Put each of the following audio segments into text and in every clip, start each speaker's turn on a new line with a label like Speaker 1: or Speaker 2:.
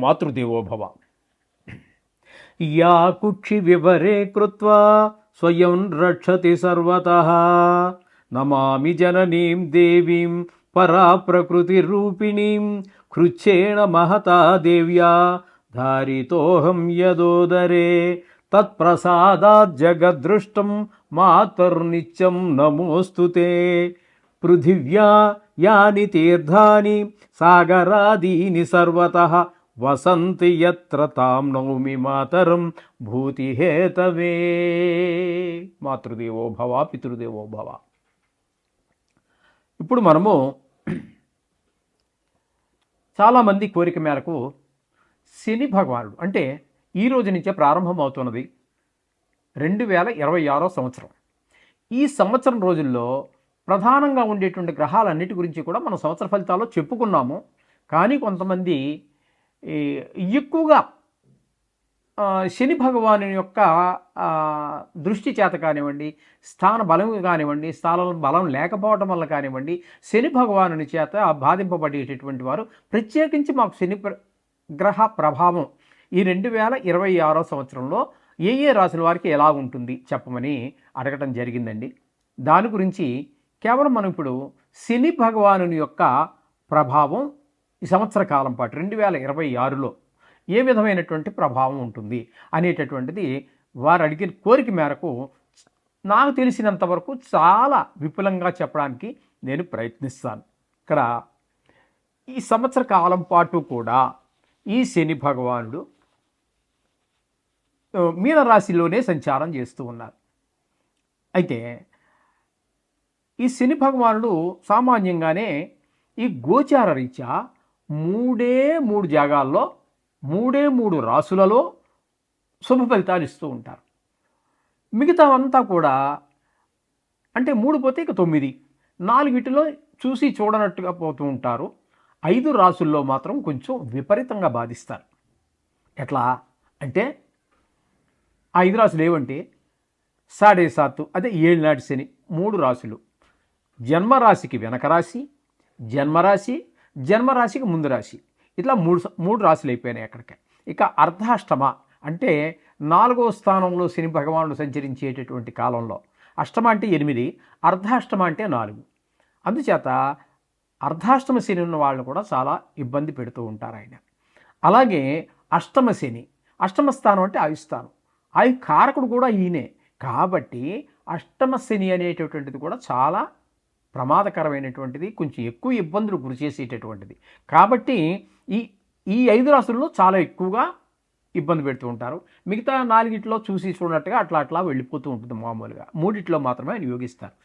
Speaker 1: Matrudevobhava. Yeah కుక్షి వివరే కృత్వా స్వయం రక్షతి సర్వతః నమామి జననీం దేవీం పరా ప్రకృతి రూపిణీం కృచ్ఛేణ మహతా దేవ్యా ధారితోహం యదోదరే తత్ప్రసాదాత్ జగద్దృష్టం మాతర్నిత్యం నమోస్తుతే. పృథివ్యా యాని తీర్థాని సాగరాదీని సర్వతః వసంతి యత్ర తాం నౌమి మాతరం భూతిహేతవే. మాతృదేవో భవ పితృదేవో భవ. ఇప్పుడు మనము చాలామంది కోరిక మేరకు శని భగవానుడు అంటే ఈ రోజు నుంచే ప్రారంభమవుతున్నది 2026 సంవత్సరం. ఈ సంవత్సరం రోజుల్లో ప్రధానంగా ఉండేటువంటి గ్రహాలన్నిటి గురించి కూడా మనం సంవత్సర ఫలితాల్లో చెప్పుకున్నాము. కానీ కొంతమంది ఎక్కువగా శని భగవాను యొక్క దృష్టి చేత కానివ్వండి, స్థాన బలం కానివ్వండి, స్థానం బలం లేకపోవడం వల్ల కానివ్వండి, శని భగవాను చేత బాధింపబడేటటువంటి వారు ప్రత్యేకించి మాకు శని గ్రహ ప్రభావం ఈ 2026 సంవత్సరంలో ఏ ఏ రాశుల వారికి ఎలా ఉంటుంది చెప్పమని అడగటం జరిగిందండి. దాని గురించి కేవలం మనం ఇప్పుడు శని భగవాను యొక్క ప్రభావం ఈ సంవత్సర కాలం పాటు 2026లో ఏ విధమైనటువంటి ప్రభావం ఉంటుంది అనేటటువంటిది వారు అడిగిన కోరిక మేరకు నాకు తెలిసినంత వరకు చాలా విపులంగా చెప్పడానికి నేను ప్రయత్నిస్తాను. ఇక్కడ ఈ సంవత్సర కాలం పాటు కూడా ఈ శని భగవానుడు మీనరాశిలోనే సంచారం చేస్తూ ఉన్నారు. అయితే ఈ శని భగవానుడు సామాన్యంగానే ఈ గోచార రీత్యా 3 జాగాల్లో 3 రాసులలో శుభ ఫలితాలు ఇస్తూ ఉంటారు. మిగతా అంతా కూడా అంటే 3 పోతే ఇక 9, 4 చూసి చూడనట్టుగా పోతూ ఉంటారు. 5 రాసుల్లో మాత్రం కొంచెం విపరీతంగా బాధిస్తారు. ఎట్లా అంటే 5 రాసులు ఏవంటే 7.5 అదే 7 నాటి శని 3 రాసులు, జన్మరాశికి వెనక రాశి, జన్మరాశికి ముందు రాశి, ఇట్లా 3 రాశులు అయిపోయినాయి అక్కడికి. ఇక అర్ధాష్టమ అంటే 4వ స్థానంలో శని భగవానుడు సంచరించేటటువంటి కాలంలో అష్టమ అంటే 8, అర్ధాష్టమ అంటే 4. అందుచేత అర్ధాష్టమ శని ఉన్న వాళ్ళని కూడా చాలా ఇబ్బంది పెడుతూ ఉంటారు ఆయన. అలాగే అష్టమ శని, అష్టమ స్థానం అంటే ఆయుస్థానం, ఆయు కారకుడు కూడా ఈయనే. కాబట్టి అష్టమ శని అనేటటువంటిది కూడా చాలా ప్రమాదకరమైనటువంటిది, కొంచెం ఎక్కువ ఇబ్బందులు గురి చేసేటటువంటిది. కాబట్టి ఈ 5 రాసుల్లో చాలా ఎక్కువగా ఇబ్బంది పెడుతూ ఉంటారు. మిగతా 4 చూసి చూడనట్టుగా అట్లా వెళ్ళిపోతూ ఉంటుంది. మామూలుగా 3 మాత్రమే ఆయన యోగిస్తారు.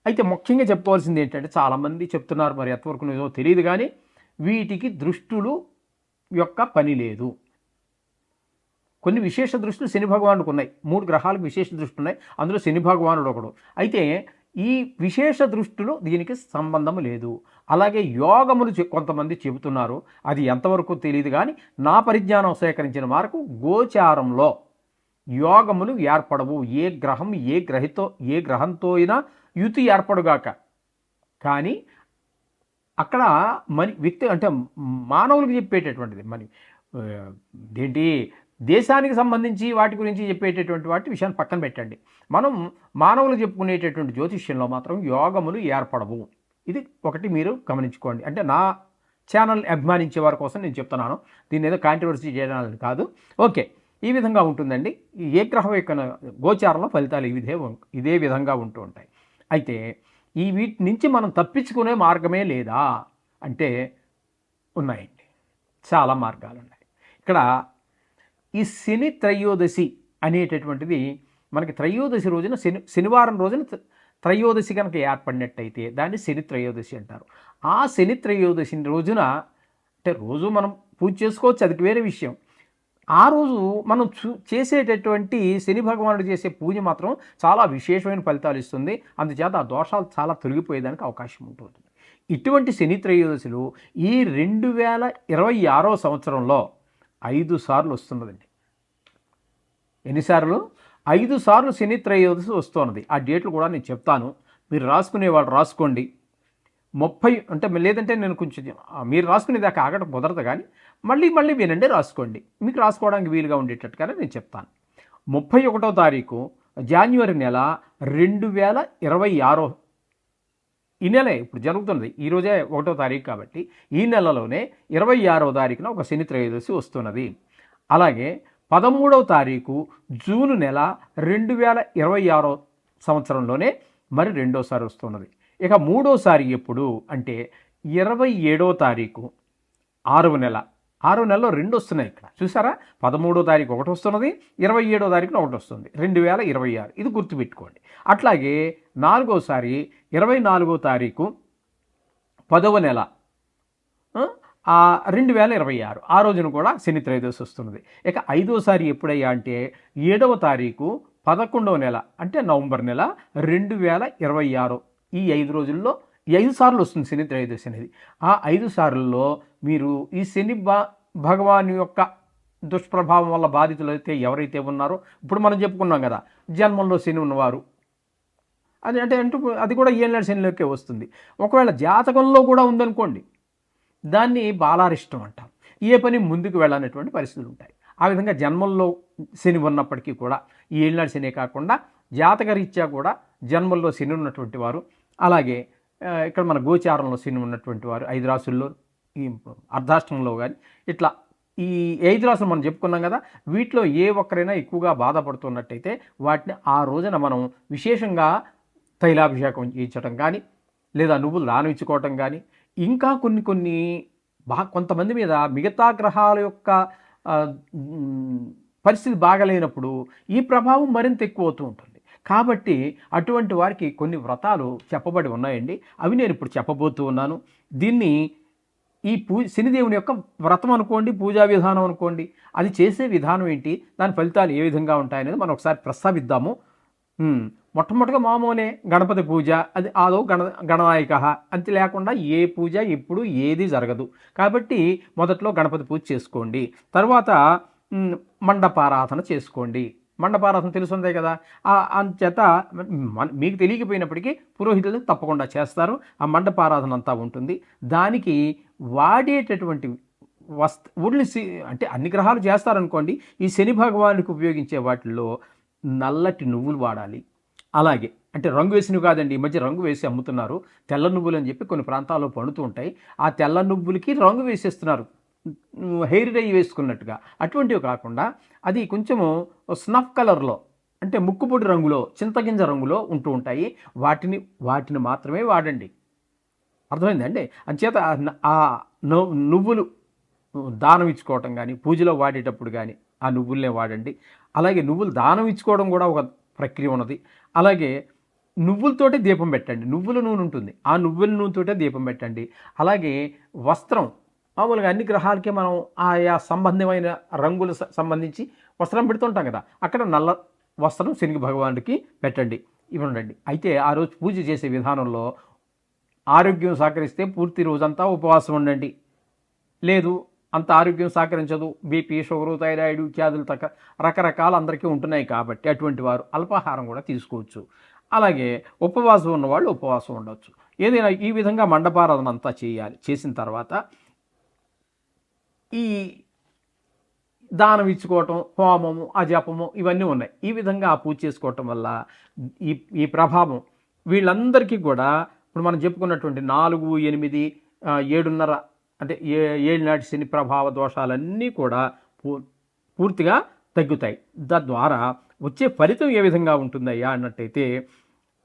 Speaker 1: అయితే ముఖ్యంగా చెప్పుకోవాల్సింది ఏంటంటే చాలామంది చెప్తున్నారు, మరి ఎంతవరకు నిజమో తెలియదు, కానీ వీటికి దృష్టులు యొక్క పని లేదు. కొన్ని విశేష దృష్టులు శని భగవానుడికి ఉన్నాయి. 3 గ్రహాలకు విశేష దృష్టి ఉన్నాయి, అందులో శని భగవానుడు ఒకడు. అయితే ఈ విశేష దృష్టులు దీనికి సంబంధం లేదు. అలాగే యోగములు కొంతమంది చెబుతున్నారు, అది ఎంతవరకు తెలియదు. కానీ నా పరిజ్ఞానం సేకరించిన మేరకు గోచారంలో యోగములు ఏర్పడవు. ఏ గ్రహంతో అయినా యుతి ఏర్పడుగాక. కానీ అక్కడ వ్యక్తి అంటే మానవులకు చెప్పేటటువంటిది ఏంటి, దేశానికి సంబంధించి వాటి గురించి చెప్పేటటువంటి విషయాన్ని పక్కన పెట్టండి. మనం మానవులు చెప్పుకునేటటువంటి జ్యోతిష్యంలో మాత్రం యోగములు ఏర్పడవు. ఇది ఒకటి మీరు గమనించుకోండి. అంటే నా ఛానల్ అభిమానించే వారి కోసం నేను చెప్తున్నాను, దీన్ని ఏదో కాంట్రవర్సీ చేయడానికి కాదు. ఓకే, ఈ విధంగా ఉంటుందండి. ఏ గ్రహం యొక్క గోచారంలో ఫలితాలు ఇదే విధంగా ఉంటూ ఉంటాయి. అయితే వీటి నుంచి మనం తప్పించుకునే మార్గమే లేదా అంటే ఉన్నాయండి, చాలా మార్గాలు ఉన్నాయి. ఇక్కడ ఈ శని త్రయోదశి అనేటటువంటిది మనకి త్రయోదశి రోజున శనివారం రోజున త్రయోదశి కనుక ఏర్పడినట్టయితే దాన్ని శని త్రయోదశి అంటారు. ఆ శని త్రయోదశి రోజున అంటే రోజు మనం పూజ చేసుకోవచ్చు, అది వేరే విషయం. ఆ రోజు మనం చేసేటటువంటి శని భగవానుడు చేసే పూజ మాత్రం చాలా విశేషమైన ఫలితాలు ఇస్తుంది. అందుచేత ఆ దోషాలు చాలా తొలగిపోయేదానికి అవకాశం ఉంటుంది. ఇటువంటి శని త్రయోదశులు ఈ 2026 సంవత్సరంలో 5 సార్లు వస్తున్నదండి. ఎన్నిసార్లు? 5 సార్లు శని త్రయోదశి వస్తున్నది. ఆ డేట్లు కూడా నేను చెప్తాను, మీరు రాసుకునేవాళ్ళు రాసుకోండి. 30 అంటే లేదంటే నేను కొంచెం మీరు రాసుకునేదాకా ఆగడం కుదరదు కానీ మళ్ళీ వినండి, రాసుకోండి. మీకు రాసుకోవడానికి వీలుగా ఉండేటట్టుగానే నేను చెప్తాను. 31వ తారీఖు జాన్యువరి నెల 2026 ఈ నెలే ఇప్పుడు జరుగుతున్నది. ఈరోజే 1వ తారీఖు కాబట్టి ఈ నెలలోనే 26వ తారీఖున ఒక శని త్రయోదశి వస్తున్నది. అలాగే 13వ తారీఖు జూన్ నెల 2026 సంవత్సరంలోనే మరి రెండోసారి వస్తున్నది. ఇక మూడోసారి ఎప్పుడు అంటే 27వ తారీఖు 6వ నెలలో 2 వస్తున్నాయి. ఇక్కడ చూసారా, 13వ తారీఖు ఒకటి వస్తున్నది, 27వ తారీఖున ఒకటి వస్తుంది, 2026. ఇది గుర్తుపెట్టుకోండి. అట్లాగే నాలుగోసారి 24వ తారీఖు 10వ నెల 2026 ఆ రోజున కూడా శని త్రయోదశి వస్తున్నది. ఇక ఐదోసారి ఎప్పుడయ్యా అంటే 7వ తారీఖు 11వ నెల అంటే నవంబర్ నెల 2026. ఈ 5 రోజుల్లో ఈ 5 సార్లు వస్తుంది శని త్రయోదశి అనేది. ఆ 5 సార్లలో మీరు ఈ శని భగవాన్ యొక్క దుష్ప్రభావం వల్ల బాధితులు అయితే ఎవరైతే ఉన్నారో, ఇప్పుడు మనం చెప్పుకున్నాం కదా, జన్మంలో శని ఉన్నవారు, అది కూడా ఏళ్ళ శనిలోకే వస్తుంది. ఒకవేళ జాతకంలో కూడా ఉందనుకోండి, దాన్ని బాలారిష్టం అంటాం. ఏ పని ముందుకు వెళ్ళనటువంటి పరిస్థితులు ఉంటాయి. ఆ విధంగా జన్మల్లో శని ఉన్నప్పటికీ కూడా ఈ ఏళ్ళనాడు శనే కాకుండా జాతకరీత్యా కూడా జన్మల్లో శని ఉన్నటువంటి వారు, అలాగే ఇక్కడ మన గోచారంలో శని ఉన్నటువంటి వారు 5 రాసుల్లో, ఈ అర్ధాష్టమంలో కానీ ఇట్లా ఈ 5 రాసులు మనం చెప్పుకున్నాం కదా, వీటిలో ఏ ఒక్కరైనా ఎక్కువగా బాధపడుతున్నట్టయితే వాటిని ఆ రోజున మనం విశేషంగా తైలాభిషేకం చేయించడం కానీ, లేదా నువ్వులు దానం ఇచ్చుకోవటం కానీ, ఇంకా కొన్ని కొంతమంది మీద మిగతా గ్రహాల యొక్క పరిస్థితి బాగలేనప్పుడు ఈ ప్రభావం మరింత ఎక్కువ అవుతూ ఉంటుంది. కాబట్టి అటువంటి వారికి కొన్ని వ్రతాలు చెప్పబడి ఉన్నాయండి. అవి నేను ఇప్పుడు చెప్పబోతూ ఉన్నాను. దీన్ని ఈ శనిదేవుని యొక్క వ్రతం అనుకోండి, పూజా విధానం అనుకోండి, అది చేసే విధానం ఏంటి, దాని ఫలితాలు ఏ విధంగా ఉంటాయనేది మనం ఒకసారి ప్రస్తావిద్దాము. మొట్టమొదటిగా మామూలే గణపతి పూజ, అది ఆదో గణనాయక, అంతే లేకుండా ఏ పూజ ఎప్పుడు ఏది జరగదు. కాబట్టి మొదట్లో గణపతి పూజ చేసుకోండి. తర్వాత మండపారాధన చేసుకోండి. మండపారాధన తెలుసుందే కదా, అంచేత మీకు తెలియకపోయినప్పటికీ పురోహితులు తప్పకుండా చేస్తారు. ఆ మండపారాధన అంతా ఉంటుంది. దానికి వాడేటటువంటి ఒళ్ళు అంటే అన్ని గ్రహాలు చేస్తారనుకోండి, ఈ శని భగవానుడికి ఉపయోగించే వాటిల్లో నల్లటి నువ్వులు వాడాలి. అలాగే అంటే రంగు వేసినవి కాదండి, ఈ మధ్య రంగు వేసి అమ్ముతున్నారు, తెల్ల నువ్వులు అని చెప్పి కొన్ని ప్రాంతాల్లో పండుతూ ఉంటాయి. ఆ తెల్ల నువ్వులకి రంగు వేసేస్తున్నారు, హెయిర్ డై వేసుకున్నట్టుగా. అటువంటివి కాకుండా అది కొంచెము స్నఫ్ కలర్లో, అంటే ముక్కుపొడి రంగులో, చింతగింజ రంగులో ఉంటూ ఉంటాయి. వాటిని మాత్రమే వాడండి. అర్థమైందండి? అంచేత ఆ నువ్వులు దానం ఇచ్చుకోవటం కానీ, పూజలో వాడేటప్పుడు కానీ ఆ నువ్వులనే వాడండి. అలాగే నువ్వులు దానం ఇచ్చుకోవడం కూడా ఒక ప్రక్రియ ఉన్నది. అలాగే నువ్వులతోటే దీపం పెట్టండి. నువ్వుల నూనె ఉంటుంది, ఆ నువ్వుల నూనెతోటే దీపం పెట్టండి. అలాగే వస్త్రం, మామూలుగా అన్ని గ్రహాలకి మనం ఆయా సంబంధమైన రంగులు సంబంధించి వస్త్రం పెడుతుంటాం కదా, అక్కడ నల్ల వస్త్రం శని భగవానుడికి పెట్టండి, ఇవ్వండి. అయితే ఆ రోజు పూజ చేసే విధానంలో ఆరోగ్యం సహకరిస్తే పూర్తి రోజంతా ఉపవాసం ఉండండి. లేదు అంత ఆరోగ్యం సహకరించదు, బీపీ, షుగరు, థైరాయిడ్ ఇత్యాదులు రకరకాల అందరికీ ఉంటున్నాయి కాబట్టి అటువంటి వారు అల్పాహారం కూడా తీసుకోవచ్చు. అలాగే ఉపవాసం ఉన్నవాళ్ళు ఉపవాసం ఉండవచ్చు. ఏదైనా ఈ విధంగా మండపారాధన అంతా చేయాలి. చేసిన తర్వాత ఈ దానం ఇచ్చుకోవటం, హోమము, అజపము ఇవన్నీ ఉన్నాయి. ఈ విధంగా ఆ పూజ చేసుకోవటం వల్ల ఈ ప్రభావం వీళ్ళందరికీ కూడా ఇప్పుడు మనం చెప్పుకున్నటువంటి 4, 8, 7.5 అంటే 7 నాటి శని ప్రభావ దోషాలన్నీ కూడా పూర్తిగా తగ్గుతాయి. తద్వారా వచ్చే ఫలితం ఏ విధంగా ఉంటుందయ్యా అన్నట్టయితే,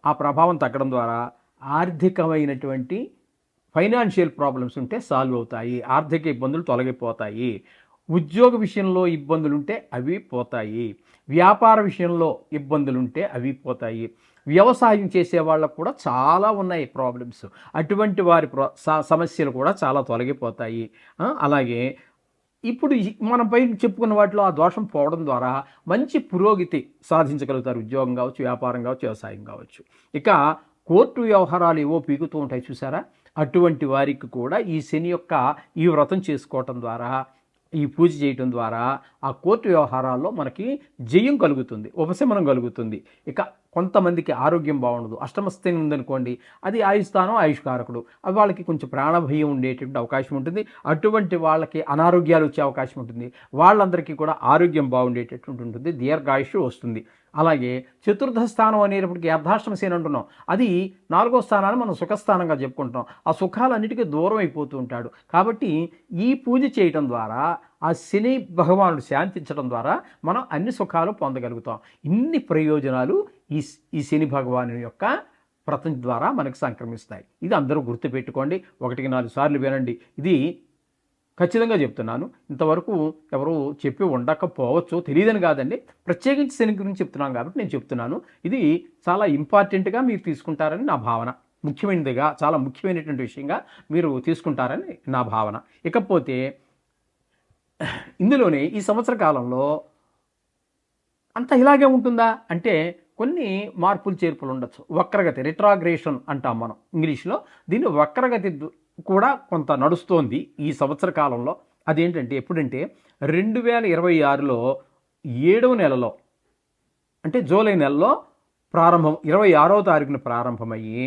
Speaker 1: ఆ ప్రభావం తగ్గడం ద్వారా ఆర్థికమైనటువంటి ఫైనాన్షియల్ ప్రాబ్లమ్స్ ఉంటే సాల్వ్ అవుతాయి, ఆర్థిక ఇబ్బందులు తొలగిపోతాయి. ఉద్యోగ విషయంలో ఇబ్బందులుంటే అవి పోతాయి, వ్యాపార విషయంలో ఇబ్బందులుంటే అవి పోతాయి. వ్యవసాయం చేసే వాళ్ళకు కూడా చాలా ఉన్నాయి ప్రాబ్లమ్స్, అటువంటి వారి సమస్యలు కూడా చాలా తొలగిపోతాయి. అలాగే ఇప్పుడు మనం పై చెప్పుకున్న వాటిలో ఆ దోషం పోవడం ద్వారా మంచి పురోగతి సాధించగలుగుతారు. ఉద్యోగం కావచ్చు, వ్యాపారం కావచ్చు, వ్యవసాయం కావచ్చు. ఇక కోర్టు వ్యవహారాలు ఏవో పీకుతూ ఉంటాయి చూసారా, అటువంటి వారికి కూడా ఈ శని యొక్క ఈ వ్రతం చేసుకోవటం ద్వారా, ఈ పూజ చేయటం ద్వారా ఆ కోర్టు వ్యవహారాల్లో మనకి జయం కలుగుతుంది, ఉపశమనం కలుగుతుంది. ఇక కొంతమందికి ఆరోగ్యం బాగుండదు, అష్టమస్థితి ఉందనుకోండి, అది ఆయుస్థానం, ఆయుష్కారకుడు, అది వాళ్ళకి కొంచెం ప్రాణభయం ఉండేటువంటి అవకాశం ఉంటుంది. అటువంటి వాళ్ళకి అనారోగ్యాలు వచ్చే అవకాశం ఉంటుంది. వాళ్ళందరికీ కూడా ఆరోగ్యం బాగుండేటటువంటి ఉంటుంది, దీర్ఘాయుష్ వస్తుంది. అలాగే చతుర్థ స్థానం అనేటప్పటికి అర్ధాష్టమ శని అంటున్నాం, అది 4వ స్థానాన్ని మనం సుఖస్థానంగా చెప్పుకుంటున్నాం. ఆ సుఖాలన్నిటికీ దూరం అయిపోతూ ఉంటాడు. కాబట్టి ఈ పూజ చేయటం ద్వారా, ఆ శని భగవానుడు శాంతించడం ద్వారా మనం అన్ని సుఖాలు పొందగలుగుతాం. ఇన్ని ప్రయోజనాలు ఈ శని భగవాను యొక్క వ్రతం ద్వారా మనకు సంక్రమిస్తాయి. ఇది అందరూ గుర్తుపెట్టుకోండి. 1-4 సార్లు వినండి. ఇది ఖచ్చితంగా చెప్తున్నాను. ఇంతవరకు ఎవరు చెప్పి ఉండకపోవచ్చు, తెలియదని కాదండి, ప్రత్యేకించి శని గురించి చెప్తున్నాను కాబట్టి నేను చెప్తున్నాను. ఇది చాలా ఇంపార్టెంట్గా మీరు తీసుకుంటారని నా భావన. ముఖ్యమైనదిగా, చాలా ముఖ్యమైనటువంటి విషయంగా మీరు తీసుకుంటారని నా భావన. ఇకపోతే ఇందులోనే ఈ సంవత్సర కాలంలో అంతా ఇలాగే ఉంటుందా అంటే కొన్ని మార్పులు చేర్పులు ఉండొచ్చు. వక్రగతి, రిట్రాగ్రేషన్ అంటాం మనం ఇంగ్లీష్లో. దీన్ని వక్రగతి కూడా కొంత నడుస్తోంది ఈ సంవత్సర కాలంలో. అదేంటంటే ఎప్పుడంటే 2026లో 7వ నెలలో, అంటే జూలై నెలలో ప్రారంభం, 26వ తారీఖున ప్రారంభమయ్యి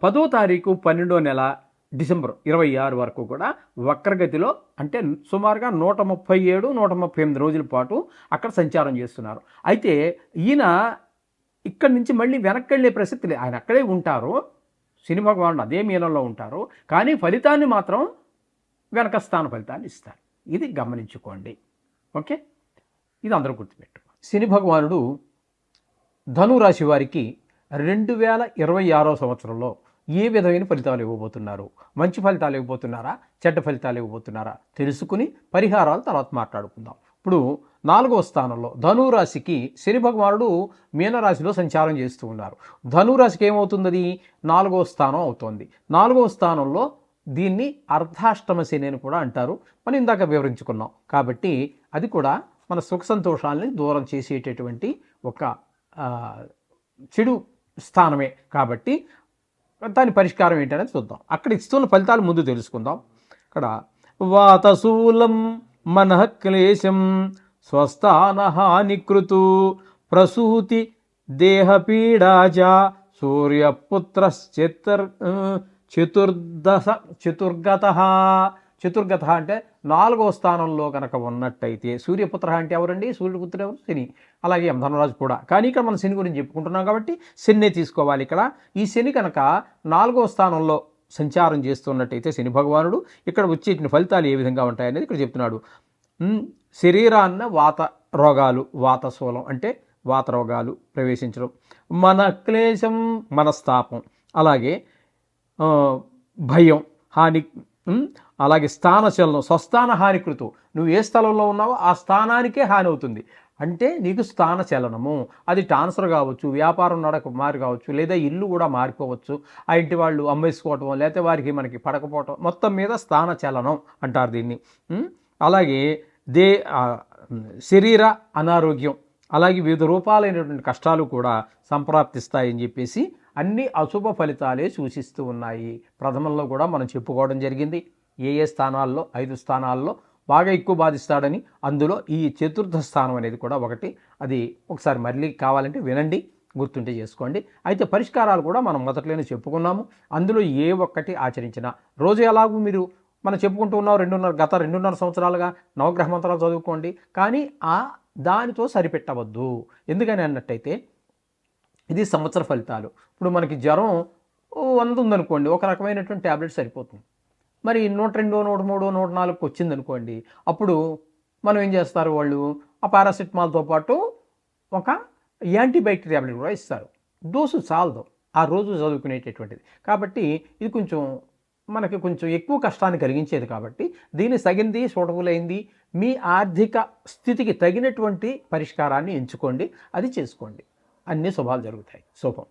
Speaker 1: 10వ తారీఖు 12వ నెల డిసెంబర్ 26 వరకు కూడా వక్రగతిలో, అంటే సుమారుగా 137-138 రోజుల పాటు అక్కడ సంచారం చేస్తున్నారు. అయితే ఈయన ఇక్కడి నుంచి మళ్ళీ వెనక్కి వెళ్ళే ప్రసక్తి లేదు. ఆయన అక్కడే ఉంటారు, శని భగవానుడు అదే మీనంలో ఉంటారు, కానీ ఫలితాన్ని మాత్రం వెనక స్థాన ఫలితాన్ని ఇస్తారు. ఇది గమనించుకోండి. ఓకే, ఇది అందరూ గుర్తుపెట్టుకోండి. శని భగవానుడు ధనురాశి వారికి 2026వ సంవత్సరంలో ఏ విధమైన ఫలితాలు ఇవ్వబోతున్నారు, మంచి ఫలితాలు ఇవ్వబోతున్నారా, చెడ్డ ఫలితాలు ఇవ్వబోతున్నారా తెలుసుకుని పరిహారాలు తర్వాత మాట్లాడుకుందాం. ఇప్పుడు 4వ స్థానంలో ధనురాశికి శని భగవానుడు మీనరాశిలో సంచారం చేస్తూ ఉన్నారు. ధనురాశికి ఏమవుతుంది? అది 4వ స్థానం అవుతుంది. 4వ స్థానంలో దీన్ని అర్ధాష్టమ శని అని కూడా అంటారు, మనం ఇందాక వివరించుకున్నాం. కాబట్టి అది కూడా మన సుఖ సంతోషాలని దూరం చేసేటటువంటి ఒక చెడు స్థానమే. కాబట్టి దాని పరిష్కారం ఏంటనేది చూద్దాం. అక్కడ ఇస్తున్న ఫలితాలు ముందు తెలుసుకుందాం. ఇక్కడ వాతశూలం మనః క్లేశం స్వస్థానహానికృతు ప్రసూతి దేహపీడాజ చతుర్గత అంటే 4వ స్థానంలో కనుక ఉన్నట్టయితే, సూర్యపుత్ర అంటే ఎవరండి? సూర్యపుత్రుడు ఎవరు? శని. అలాగే ధనురాజు కూడా. కానీ ఇక్కడ మనం శని గురించి చెప్పుకుంటున్నాం కాబట్టి శనినే తీసుకోవాలి. ఇక్కడ ఈ శని కనుక 4వ స్థానంలో సంచారం చేస్తున్నట్టయితే శని భగవానుడు ఇక్కడ వచ్చే ఫలితాలు ఏ విధంగా ఉంటాయనేది ఇక్కడ చెప్తున్నాడు. శరీరాన్న వాత రోగాలు, వాతశూలం అంటే వాత రోగాలు ప్రవేశించడం, మన క్లేశం మనస్తాపం, అలాగే భయం, హాని, అలాగే స్థానచలనం, స్వస్థాన హానికృతం, నువ్వు ఏ స్థలంలో ఉన్నావో ఆ స్థానానికే హాని అవుతుంది. అంటే నీకు స్థాన చలనము, అది ట్రాన్స్ఫర్ కావచ్చు, వ్యాపారం నడక మారి కావచ్చు, లేదా ఇల్లు కూడా మారిపోవచ్చు, ఆ ఇంటి వాళ్ళు అమ్మేసుకోవటం, లేకపోతే వారికి మనకి పడకపోవటం, మొత్తం మీద స్థాన చలనం అంటారు దీన్ని. అలాగే శరీర అనారోగ్యం, అలాగే వివిధ రూపాలైనటువంటి కష్టాలు కూడా సంప్రాప్తిస్తాయని చెప్పేసి అన్ని అశుభ ఫలితాలే సూచిస్తూ ఉన్నాయి. ప్రథమంలో కూడా మనం చెప్పుకోవడం జరిగింది ఏ స్థానాల్లో, 5 స్థానాల్లో బాగా ఎక్కువ బాధిస్తాడని. అందులో ఈ చతుర్థ స్థానం అనేది కూడా ఒకటి. అది ఒకసారి మళ్ళీ కావాలంటే వినండి, గుర్తుంటే చేసుకోండి. అయితే పరిష్కారాలు కూడా మనం మొదట్లోనే చెప్పుకున్నాము. అందులో ఏ ఒక్కటి ఆచరించినా రోజు ఎలాగూ మీరు మనం చెప్పుకుంటూ ఉన్నాం, గత 2.5 సంవత్సరాలుగా నవగ్రహ మంత్రాలు చదువుకోండి, కానీ దానితో సరిపెట్టవద్దు. ఎందుకని అన్నట్టయితే ఇది సంవత్సర ఫలితాలు. ఇప్పుడు మనకి జ్వరం 100 ఉందనుకోండి, ఒక రకమైనటువంటి ట్యాబ్లెట్ సరిపోతుంది. మరి 102, 103, 104 వచ్చిందనుకోండి, అప్పుడు మనం ఏం చేస్తారు, వాళ్ళు ఆ పారాసిటమాల్తో పాటు ఒక యాంటీబయాటిక్ ట్యాబ్లెట్ కూడా ఇస్తారు. డోసు చాలదు ఆ రోజు చదువుకునేటటువంటిది. కాబట్టి ఇది మనకి కొంచెం ఎక్కువ కష్టాన్ని కలిగించేది. కాబట్టి దీన్ని తగింది, సూటబుల్ అయింది, మీ ఆర్థిక స్థితికి తగినటువంటి పరిష్కారాన్ని ఎంచుకోండి, అది చేసుకోండి, అన్ని శుభాలు జరుగుతాయి. శుభం.